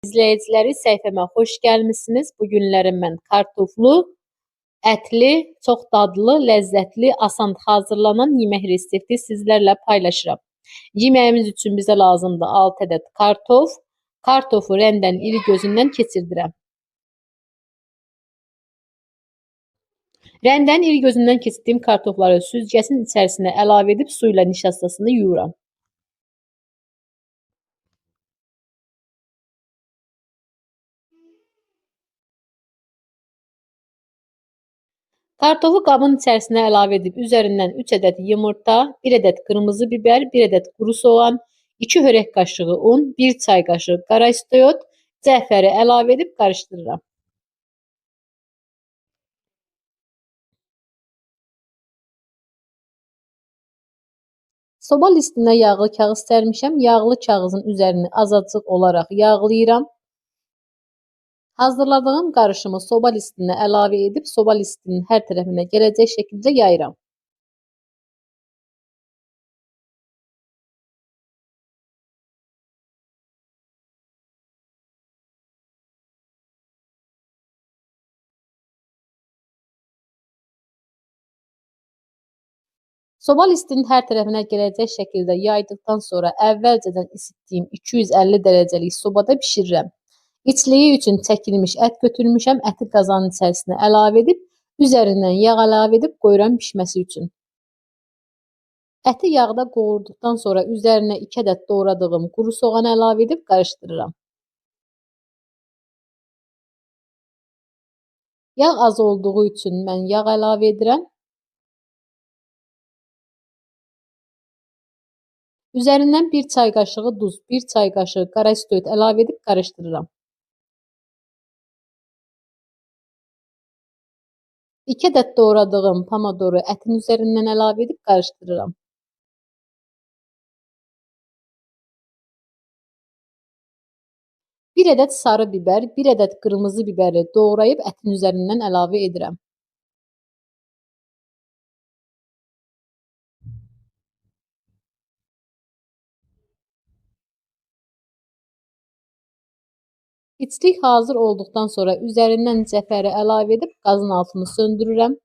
İzləyiciləri, səhifəmə xoş gəlmisiniz. Bu günlərim mən kartoflu, ətli, çox dadlı, ləzzətli, asan hazırlanan yemək resepti sizlərlə paylaşıram. Yeməyimiz üçün bizə lazımdır 6 ədəd kartof. Kartofu rəndən iri gözündən keçirdirəm. Rəndən iri gözündən keçirdiyim kartofları süzgəsin içərisinə əlavə edib su ilə nişastasını yuyuram. Kartofu qabın içərisinə əlavə edib üzərindən 3 ədəd yumurta, 1 ədəd qırmızı biber, 1 ədəd quru soğan, 2 xörək qaşığı un, 1 çay qaşığı qara istiot, cəfəri əlavə edib qarışdırıram. Soba listinə yağlı kağız sərmişəm. Yağlı kağızın üzərini azacıq olaraq yağlayıram. Hazırladığım qarışımı soba listinə əlavə edib soba listinin hər tərəfinə gələcək şəkildə yayıram. Soba listinin hər tərəfinə gələcək şəkildə yaydıqdan sonra əvvəlcədən isitdiyim 250 dərəcəlik sobada bişirirəm. İçliyi üçün çəkilmiş ət götürmüşəm. Əti qazanın içərisinə əlavə edib, üzərindən yağ əlavə edib qoyuram bişməsi üçün. Əti yağda qovurduqdan sonra üzərinə 2 ədəd doğradığım quru soğan əlavə edib qarışdırıram. Yağ az olduğu üçün mən yağ əlavə edirəm. Üzərindən 1 çay qaşığı duz, 1 çay qaşığı qara istiot əlavə edib qarışdırıram. 2 ədəd doğradığım pomodoru ətin üzərindən əlavə edib qarışdırıram. Bir ədəd sarı biber, 1 ədəd qırmızı biberi doğrayıb ətin üzərindən əlavə edirəm. İçlik hazır olduqdan sonra üzərindən cəfəri əlavə edib qazın altını söndürürəm.